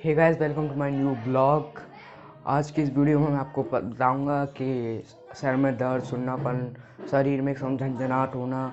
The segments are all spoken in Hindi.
Hey guys, welcome to my new blog. आज की इस वीडियो में मैं आपको बताऊंगा कि सर में दर्द, सुन्नापन, शरीर में झंझनाहट होना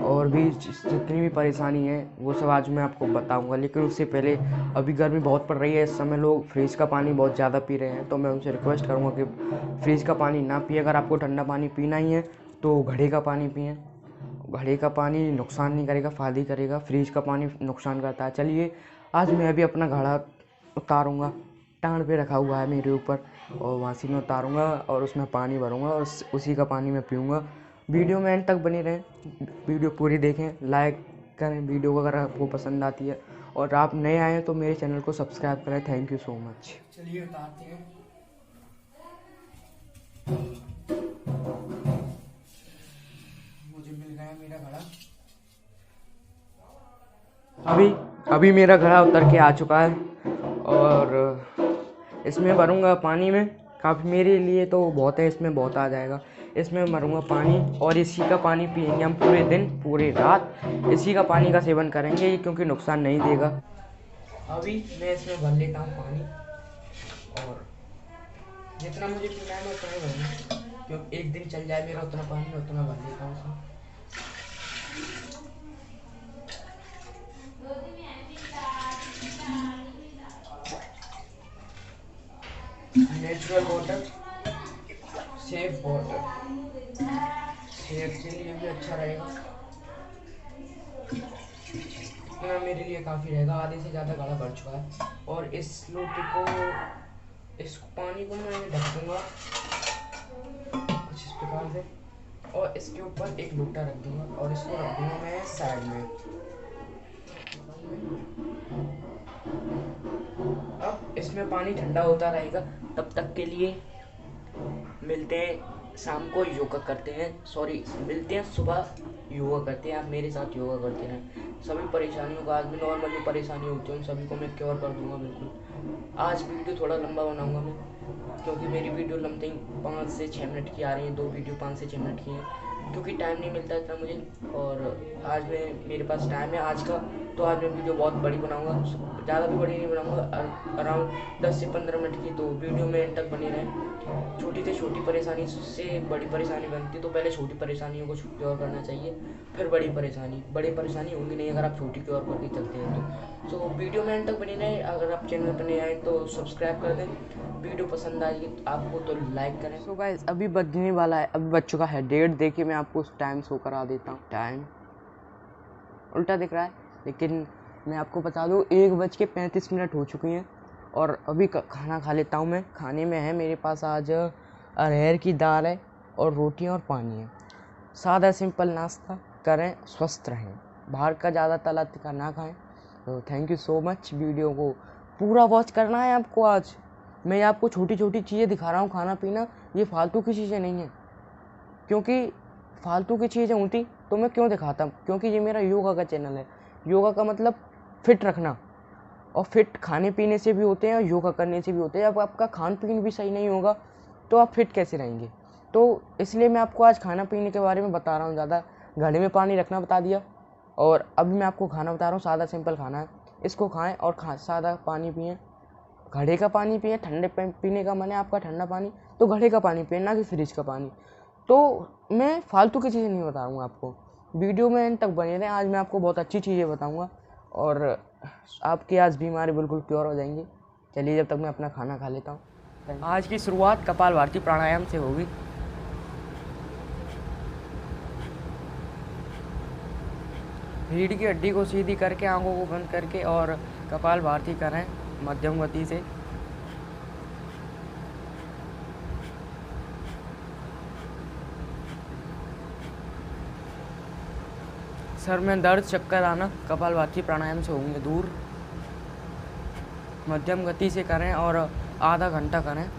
और भी जितनी भी परेशानी है वो सब आज मैं आपको बताऊंगा। लेकिन उससे पहले अभी गर्मी बहुत पड़ रही है, इस समय लोग फ्रिज का पानी बहुत ज़्यादा पी रहे हैं, तो मैं उनसे रिक्वेस्ट करूँगा कि फ्रिज का पानी ना पिए। अगर आपको ठंडा पानी पीना ही है तो घड़े का पानी पिएँ। घड़े का पानी नुकसान नहीं करेगा, फ़ायदा ही करेगा। फ्रिज का पानी नुकसान करता है। चलिए आज मैं अभी अपना घड़ा उतारूँगा, टांड पे रखा हुआ है मेरे ऊपर, और वहाँ से मैं उतारूँगा और उसमें पानी भरूँगा और उसी का पानी मैं पीऊँगा। वीडियो में एंड तक बने रहें, वीडियो पूरी देखें, लाइक करें वीडियो को अगर आपको पसंद आती है, और आप नए आए हैं तो मेरे चैनल को सब्सक्राइब करें। Thank you so much. चलिए उतारते हैं। मुझे मिल गया मेरा घड़ा। अभी मेरा घड़ा उतर के आ चुका है और इसमें भरूँगा पानी में। काफ़ी मेरे लिए तो बहुत है, इसमें बहुत आ जाएगा। इसमें भरूँगा पानी और इसी का पानी पिएंगे हम पूरे दिन, पूरी रात इसी का पानी का सेवन करेंगे, क्योंकि नुकसान नहीं देगा। अभी मैं इसमें भर लेता हूँ पानी, और जितना मुझे पीना है मैं उतना ही भरूँगा, क्योंकि एक दिन चल जाए मेरा उतना पानी, मैं उतना भर लेता हूँ उसमें। नेचुरल वाटर, सेफ वाटर, सेहत के लिए भी अच्छा रहेगा। इतना मेरे लिए काफ़ी रहेगा, आधे से ज़्यादा गाढ़ा बढ़ चुका है। और इस लोटे को, इस पानी को मैं ढक दूँगा कुछ इस प्रकार से, और इसके ऊपर एक लोटा रख दूँगा और इसको रख दूँगा मैं साइड में। अब इसमें पानी ठंडा होता रहेगा, तब तक के लिए मिलते हैं शाम को, योगा करते हैं, सॉरी मिलते हैं सुबह, योगा करते हैं। आप मेरे साथ योगा करते रहें। सभी परेशानियों का, आज भी नॉर्मल जो परेशानी होती है उन सभी को मैं क्योर कर दूंगा बिल्कुल। आज वीडियो थोड़ा लंबा बनाऊंगा मैं, क्योंकि मेरी वीडियो लमसम 5 से 6 मिनट की आ रही है। 2 वीडियो 5 से 6 मिनट की हैं, क्योंकि टाइम नहीं मिलता इतना मुझे। और आज मेरे पास टाइम है आज का, तो आज मैं वीडियो बहुत बड़ी बनाऊंगा, ज़्यादा भी बड़ी नहीं बनाऊंगा, अराउंड 10 से 15 मिनट की। तो वीडियो में एंड तक बने रहें। छोटी से छोटी परेशानी से बड़ी परेशानी बनती है, तो पहले छोटी परेशानियों को क्योर करना चाहिए, फिर बड़ी परेशानी होंगी नहीं अगर आप छोटी क्योर करके चलते हैं तो। सो वीडियो में एंड तक बने रहें। अगर आप चैनल पर नए आए तो सब्सक्राइब कर दें, वीडियो पसंद आएगी आपको तो लाइक करें। सो गाइस, अभी बजने वाला है, अभी बज चुका है 1:30। देखिए मैं आपको उस टाइम शो करा देता हूँ। टाइम उल्टा दिख रहा है, लेकिन मैं आपको बता दूँ 1:35 हो चुकी हैं, और अभी खाना खा लेता हूँ मैं। खाने में है मेरे पास आज अरहर की दाल है और रोटियाँ और पानी है। सादा सिंपल नाश्ता करें, स्वस्थ रहें, बाहर का ज़्यादा तला तिखा ना खाएं। तो thank you so much. Video को पूरा वॉच करना है आपको। आज मैं आपको छोटी छोटी चीज़ें दिखा रहा हूँ, खाना पीना, ये फालतू की चीज़ें नहीं हैं, क्योंकि फालतू की चीज़ें होती तो मैं क्यों दिखाता, क्योंकि ये मेरा योगा का चैनल है। योगा का मतलब फिट रखना, और फिट खाने पीने से भी होते हैं और योगा करने से भी होते हैं। अब आपका खान पीन भी सही नहीं होगा तो आप फिट कैसे रहेंगे। तो इसलिए मैं आपको आज खाना पीने के बारे में बता रहा हूँ। ज़्यादा घड़े में पानी रखना बता दिया, और अभी मैं आपको खाना बता रहा हूँ। सादा सिंपल खाना है, इसको खाएं और सादा पानी पिएं। घड़े का पानी पिएं। ठंडे पीने का मन है आपका ठंडा पानी, तो घड़े का पानी पिएं, ना कि फ्रिज का पानी। तो मैं फालतू की चीज़ें नहीं बताऊँगा आपको, वीडियो में एंड तक बने रहें। आज मैं आपको बहुत अच्छी चीज़ें बताऊँगा और आपकी आज बीमारी बिल्कुल क्योर हो जाएंगी। चलिए जब तक मैं अपना खाना खा लेता हूँ। आज की शुरुआत कपालभाति प्राणायाम से होगी। रीढ़ की हड्डी को सीधी करके, आंखों को बंद करके, और कपालभाति करें मध्यम गति से। सर में दर्द, चक्कर आना कपालभाति प्राणायाम से होंगे दूर। मध्यम गति से करें और आधा घंटा करें।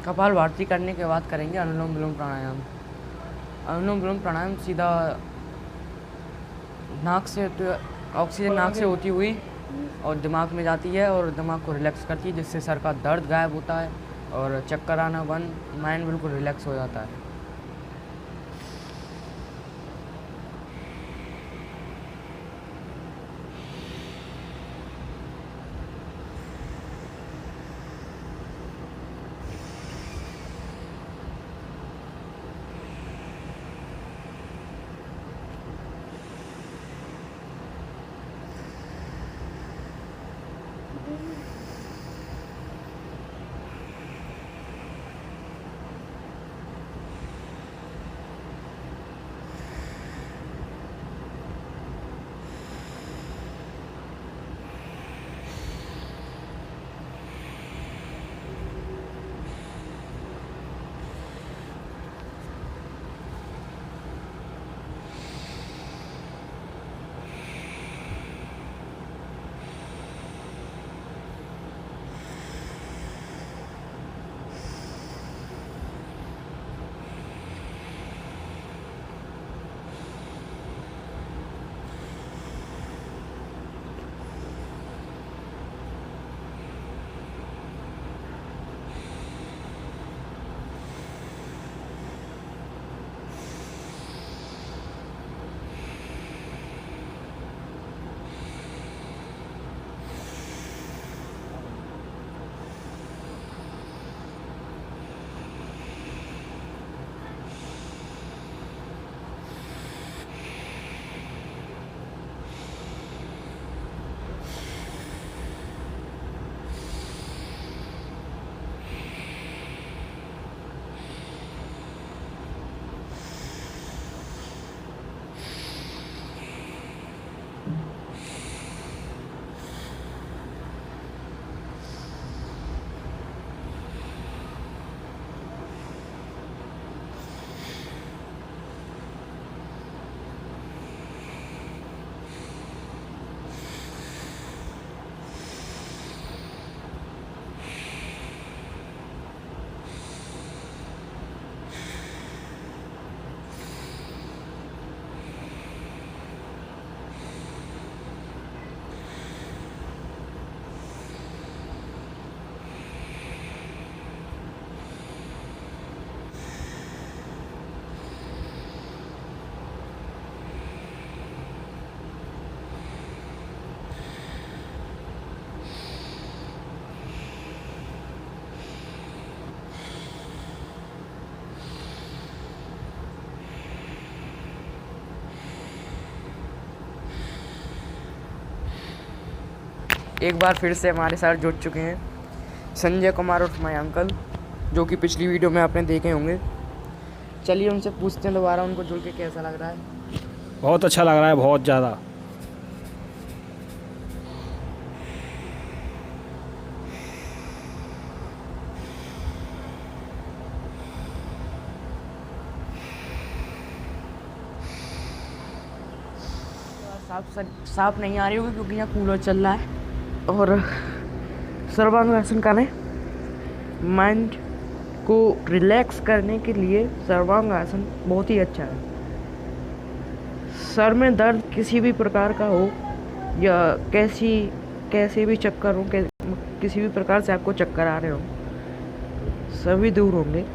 कपालभाति करने के बाद करेंगे अनुलोम विलोम प्राणायाम। अनुलोम विलोम प्राणायाम सीधा नाक से, ऑक्सीजन नाक से होती हुई और दिमाग में जाती है और दिमाग को रिलैक्स करती है, जिससे सर का दर्द गायब होता है और चक्कर आना बंद, माइंड बिल्कुल रिलैक्स हो जाता है। एक बार फिर से हमारे साथ जुड़ चुके हैं संजय कुमार उर्फ माय अंकल, जो कि पिछली वीडियो में आपने देखे होंगे। चलिए उनसे पूछते हैं दोबारा उनको जुड़ के कैसा लग रहा है। बहुत अच्छा लग रहा है, बहुत ज़्यादा। साफ नहीं आ रही होगी क्योंकि यहाँ कूलर चल रहा है। और सर्वांगासन करें, माइंड को रिलैक्स करने के लिए सर्वांगासन बहुत ही अच्छा है। सर में दर्द किसी भी प्रकार का हो या कैसे भी चक्कर हो, किसी भी प्रकार से आपको चक्कर आ रहे हो, सभी दूर होंगे।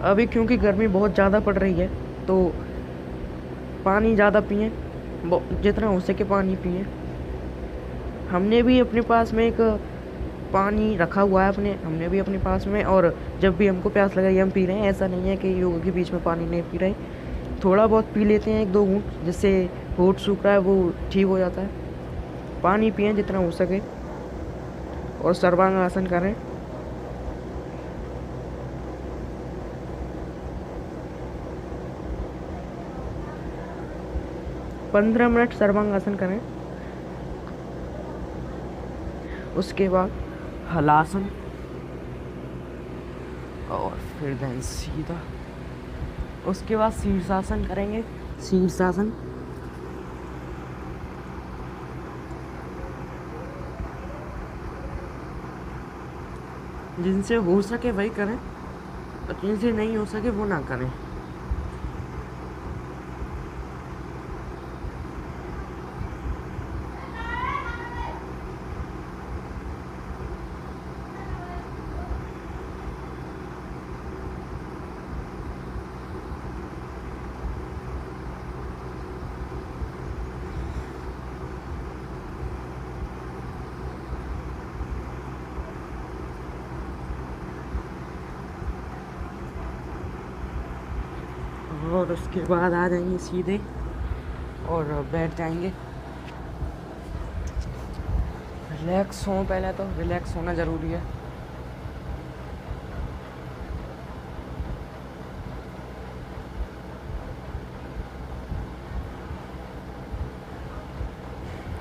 अभी क्योंकि गर्मी बहुत ज़्यादा पड़ रही है तो पानी ज़्यादा पिएं, जितना हो सके पानी पिएं। हमने भी अपने पास में एक पानी रखा हुआ है हमने भी अपने पास में, और जब भी हमको प्यास लगा हम पी रहे हैं। ऐसा नहीं है कि योगा के बीच में पानी नहीं पी रहे, थोड़ा बहुत पी लेते हैं, 1-2 घूंट, जिससे होठ सूख रहा है वो ठीक हो जाता है। पानी पिएं जितना हो सके और सर्वांगासन करें। पंद्रह मिनट सर्वांगासन करें। उसके बाद हलासन और फिर देन सीधा। उसके बाद शीर्षासन करेंगे। शीर्षासन, जिनसे हो सके वही करें और जिनसे नहीं हो सके वो ना करें। और उसके बाद आ जाएंगे सीधे और बैठ जाएंगे। रिलैक्स हो, पहले तो रिलैक्स होना ज़रूरी है।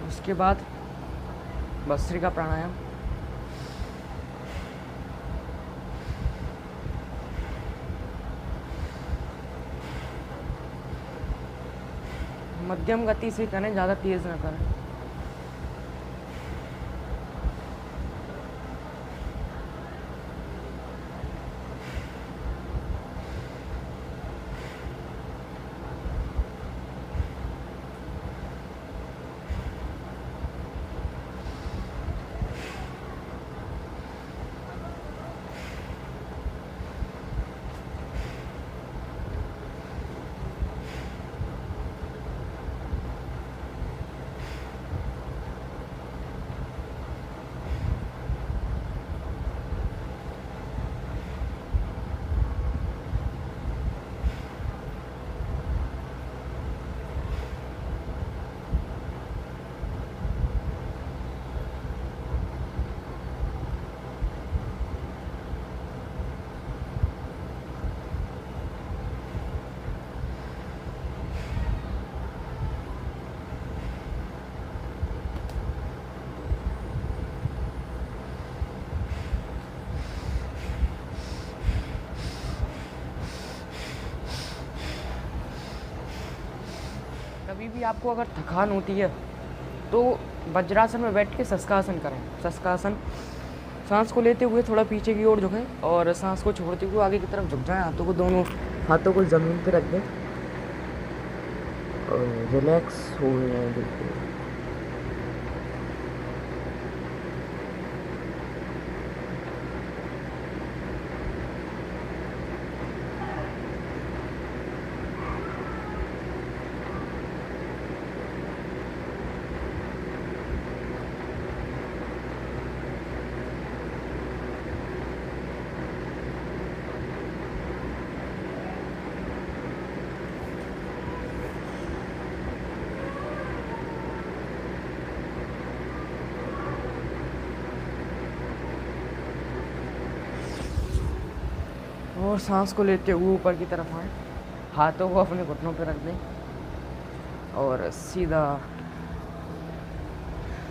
उसके बाद भस्त्रिका प्राणायाम। मध्यम गति से करें, ज़्यादा तेज़ ना करें। कभी भी आपको अगर थकान होती है तो वज्रासन में बैठ के शशकासन करें। शशकासन, सांस को लेते हुए थोड़ा पीछे की ओर झुकें और सांस को छोड़ते हुए आगे की तरफ झुक जाएं। हाथों को, दोनों हाथों को ज़मीन पे रख दें और रिलैक्स हो जाए बिल्कुल। और सांस को लेते हुए ऊपर की तरफ आएं, हाथों को अपने घुटनों पर रख दें और सीधा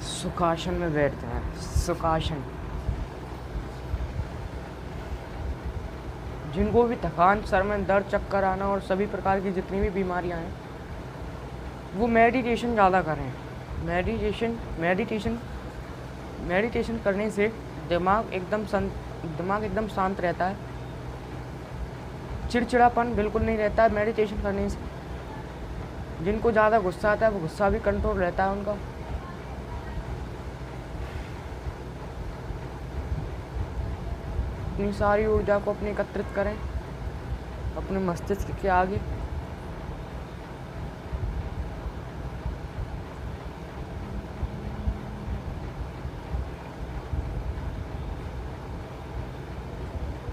सुखासन में बैठ जाएं। सुखासन। जिनको भी थकान, सर में दर्द, चक्कर आना और सभी प्रकार की जितनी भी बीमारियां हैं वो मेडिटेशन ज़्यादा करें। मेडिटेशन करने से दिमाग एकदम शांत रहता है। चिड़चिड़ापन बिल्कुल नहीं रहता है मेडिटेशन करने से। जिनको ज़्यादा गुस्सा आता है वो गुस्सा भी कंट्रोल रहता है उनका। अपनी सारी ऊर्जा को अपनी एकत्रित करें अपने मस्तिष्क के आगे।